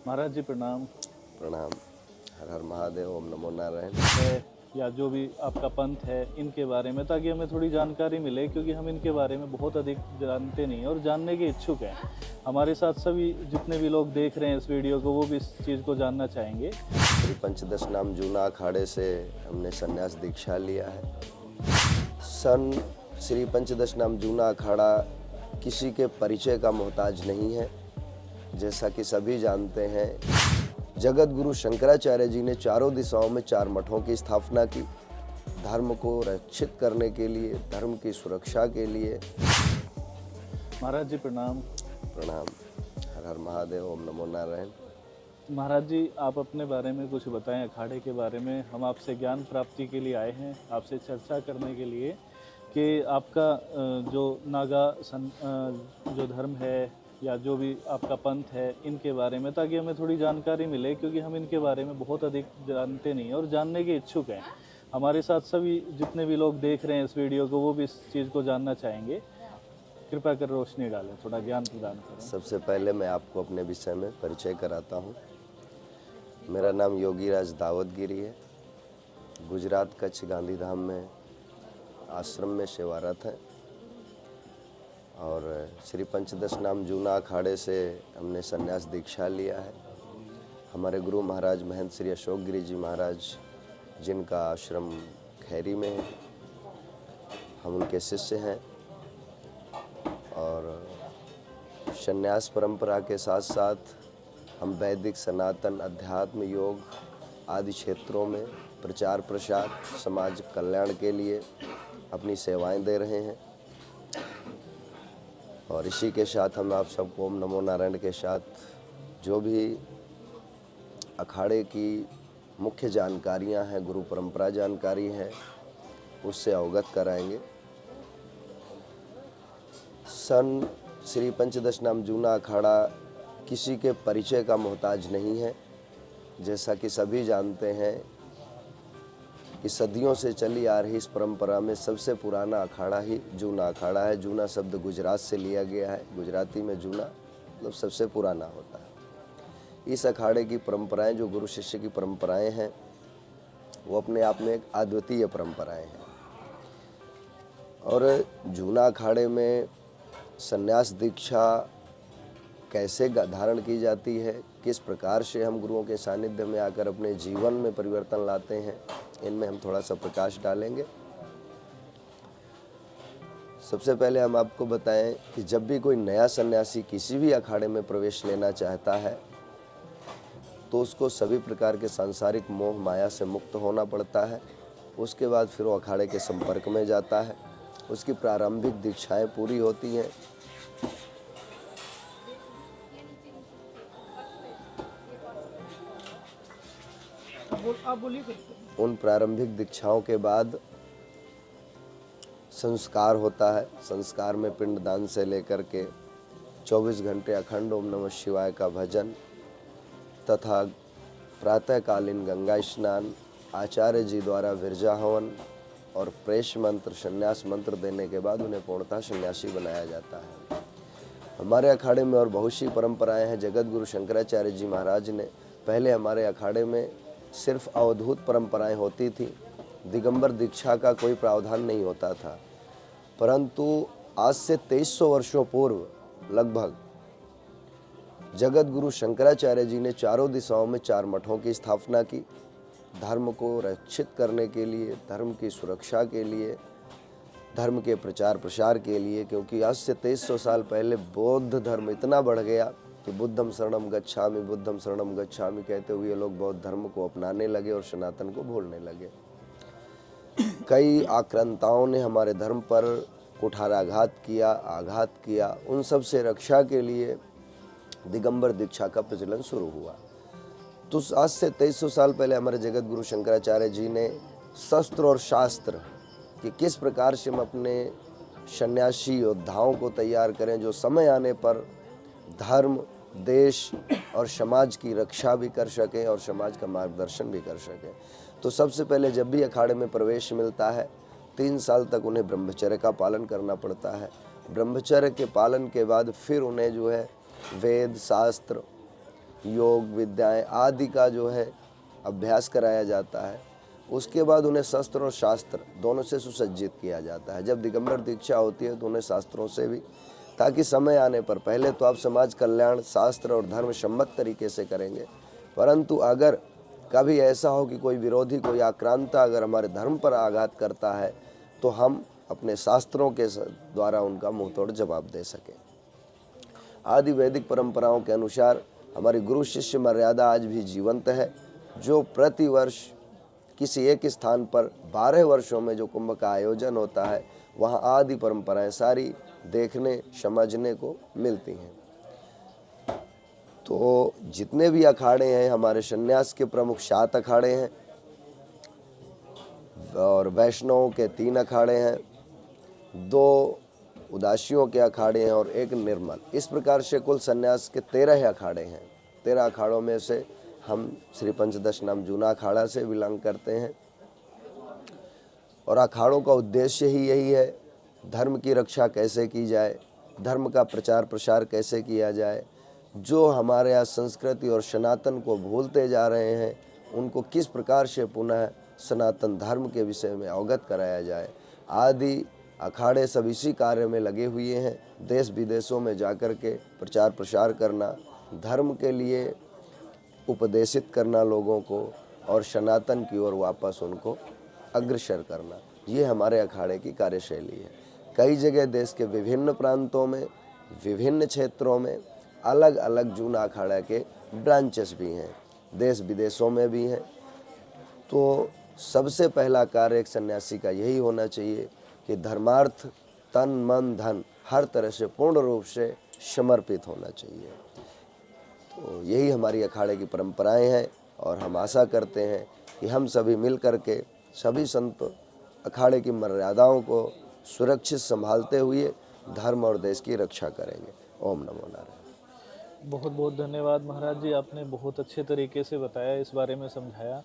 महाराज जी प्रणाम। प्रणाम। हर हर महादेव। ओम नमो नारायण। है या जो भी आपका पंथ है इनके बारे में, ताकि हमें थोड़ी जानकारी मिले, क्योंकि हम इनके बारे में बहुत अधिक जानते नहीं हैं और जानने के इच्छुक हैं। हमारे साथ सभी जितने भी लोग देख रहे हैं इस वीडियो को, वो भी इस चीज़ को जानना चाहेंगे। श्री पंचदश नाम जूना अखाड़े से हमने संन्यास दीक्षा लिया है। श्री पंचदश नाम जूना अखाड़ा किसी के परिचय का मोहताज नहीं है। जैसा कि सभी जानते हैं, जगत गुरु शंकराचार्य जी ने चारों दिशाओं में 4 मठों की स्थापना की, धर्म को रक्षित करने के लिए, धर्म की सुरक्षा के लिए। महाराज जी प्रणाम। प्रणाम। हर हर महादेव। ओम नमो नारायण। महाराज जी, आप अपने बारे में कुछ बताएं, अखाड़े के बारे में। हम आपसे ज्ञान प्राप्ति के लिए आए हैं, आपसे चर्चा करने के लिए कि आपका जो जो धर्म है या जो भी आपका पंथ है इनके बारे में, ताकि हमें थोड़ी जानकारी मिले, क्योंकि हम इनके बारे में बहुत अधिक जानते नहीं हैं और जानने के इच्छुक हैं। हमारे साथ सभी जितने भी लोग देख रहे हैं इस वीडियो को, वो भी इस चीज़ को जानना चाहेंगे। कृपया कर रोशनी डालें, थोड़ा ज्ञान प्रदान करें। सबसे पहले मैं आपको अपने विषय में परिचय कराता हूँ। मेरा नाम योगीराज दावतगिरी है। गुजरात कच्छ गांधीधाम में आश्रम में सेवारत है और श्री पंचदश नाम जूना अखाड़े से हमने संन्यास दीक्षा लिया है। हमारे गुरु महाराज महंत श्री अशोक गिरी जी महाराज, जिनका आश्रम खैरी में है, हम उनके शिष्य हैं और संन्यास परंपरा के साथ साथ हम वैदिक, सनातन, अध्यात्म, योग आदि क्षेत्रों में प्रचार प्रसार, समाज कल्याण के लिए अपनी सेवाएं दे रहे हैं। और इसी के साथ हम आप सबको ओम नमो नारायण के साथ जो भी अखाड़े की मुख्य जानकारियां हैं, गुरु परंपरा जानकारी है, उससे अवगत कराएंगे। श्री पंचदश नाम जूना अखाड़ा किसी के परिचय का मोहताज नहीं है। जैसा कि सभी जानते हैं कि सदियों से चली आ रही इस परंपरा में सबसे पुराना अखाड़ा ही जूना अखाड़ा है। जूना शब्द गुजरात से लिया गया है। गुजराती में जूना मतलब सबसे पुराना होता है। इस अखाड़े की परंपराएं, जो गुरु शिष्य की परंपराएं हैं, वो अपने आप में एक अद्वितीय परंपराएं हैं। और जूना अखाड़े में संन्यास दीक्षा कैसे धारण की जाती है, किस प्रकार से हम गुरुओं के सानिध्य में आकर अपने जीवन में परिवर्तन लाते हैं, इनमें हम थोड़ा सा प्रकाश डालेंगे। सबसे पहले हम आपको बताएं कि जब भी कोई नया सन्यासी किसी भी अखाड़े में प्रवेश लेना चाहता है तो उसको सभी प्रकार के सांसारिक मोह माया से मुक्त होना पड़ता है। उसके बाद फिर वो अखाड़े के संपर्क में जाता है। उसकी प्रारंभिक दीक्षाएं पूरी होती हैं। उन प्रारंभिक दीक्षाओं के बाद संस्कार होता है। संस्कार में पिंडदान से लेकर के 24 घंटे अखंड ओम नमः शिवाय का भजन तथा प्रातःकालीन गंगा स्नान, आचार्य जी द्वारा विरजा हवन और प्रेष मंत्र, संन्यास मंत्र देने के बाद उन्हें पूर्णतः सन्यासी बनाया जाता है। हमारे अखाड़े में और बहुत सी परंपराएं हैं। जगत गुरु शंकराचार्य जी महाराज ने पहले हमारे अखाड़े में सिर्फ अवधूत परंपराएं होती थी, दिगंबर दीक्षा का कोई प्रावधान नहीं होता था। परंतु आज से 2300 वर्षों पूर्व लगभग जगत गुरु शंकराचार्य जी ने चारों दिशाओं में 4 मठों की स्थापना की, धर्म को रक्षित करने के लिए, धर्म की सुरक्षा के लिए, धर्म के प्रचार प्रसार के लिए। क्योंकि आज से 2300 साल पहले बौद्ध धर्म इतना बढ़ गया कि बुद्धम शरणम गच्छामि, बुद्धम शरणम गच्छामि कहते हुए लोग बौद्ध धर्म को अपनाने लगे और सनातन को भूलने लगे। कई आक्रांताओं ने हमारे धर्म पर कुठाराघात किया, आघात किया। उन सब से रक्षा के लिए दिगंबर दीक्षा का प्रचलन शुरू हुआ। तो आज से 2300 साल पहले हमारे जगत गुरु शंकराचार्य जी ने शस्त्र और शास्त्र कि किस प्रकार से हम अपने सन्यासी योद्धाओं को तैयार करें, जो समय आने पर धर्म, देश और समाज की रक्षा भी कर सकें और समाज का मार्गदर्शन भी कर सकें। तो सबसे पहले जब भी अखाड़े में प्रवेश मिलता है, 3 साल तक उन्हें ब्रह्मचर्य का पालन करना पड़ता है। ब्रह्मचर्य के पालन के बाद फिर उन्हें जो है वेद, शास्त्र योग विद्याएं आदि का जो है अभ्यास कराया जाता है। उसके बाद उन्हें शस्त्र और शास्त्र दोनों से सुसज्जित किया जाता है। जब दिगंबर दीक्षा होती है तो उन्हें शास्त्रों से भी, ताकि समय आने पर, पहले तो आप समाज कल्याण शास्त्र और धर्म सम्मत तरीके से करेंगे, परंतु अगर कभी ऐसा हो कि कोई विरोधी, कोई आक्रांता अगर हमारे धर्म पर आघात करता है तो हम अपने शास्त्रों के द्वारा उनका मुंहतोड़ जवाब दे सकें। आदि वैदिक परंपराओं के अनुसार हमारी गुरु शिष्य मर्यादा आज भी जीवंत है, जो प्रति वर्ष किसी एक स्थान पर 12 वर्षों में जो कुंभ का आयोजन होता है, वहाँ आदि परंपराएं सारी देखने समझने को मिलती हैं। तो जितने भी अखाड़े हैं, हमारे संन्यास के प्रमुख 7 अखाड़े हैं और वैष्णवों के 3 अखाड़े हैं, 2 उदासियों के अखाड़े हैं और 1 निर्मल। इस प्रकार से कुल संन्यास के 13 अखाड़े हैं। 13 अखाड़ों में से हम श्री पंचदश नाम जूना अखाड़ा से बिलोंग करते हैं और अखाड़ों का उद्देश्य ही यही है, धर्म की रक्षा कैसे की जाए, धर्म का प्रचार प्रसार कैसे किया जाए, जो हमारे यहाँ संस्कृति और सनातन को भूलते जा रहे हैं उनको किस प्रकार से पुनः सनातन धर्म के विषय में अवगत कराया जाए। आदि अखाड़े सब इसी कार्य में लगे हुए हैं, देश विदेशों में जाकर के प्रचार प्रसार करना, धर्म के लिए उपदेशित करना लोगों को और सनातन की ओर वापस उनको अग्रसर करना, ये हमारे अखाड़े की कार्यशैली है। कई जगह देश के विभिन्न प्रांतों में, विभिन्न क्षेत्रों में अलग अलग जूना अखाड़ा के ब्रांचेस भी हैं, देश विदेशों में भी हैं। तो सबसे पहला कार्य एक सन्यासी का यही होना चाहिए कि धर्मार्थ तन मन धन हर तरह से पूर्ण रूप से समर्पित होना चाहिए। तो यही हमारी अखाड़े की परंपराएं हैं और हम आशा करते हैं कि हम सभी मिल कर के सभी संत अखाड़े की मर्यादाओं को सुरक्षित संभालते हुए धर्म और देश की रक्षा करेंगे। ओम नमो नारायण। बहुत बहुत धन्यवाद महाराज जी, आपने बहुत अच्छे तरीके से बताया, इस बारे में समझाया।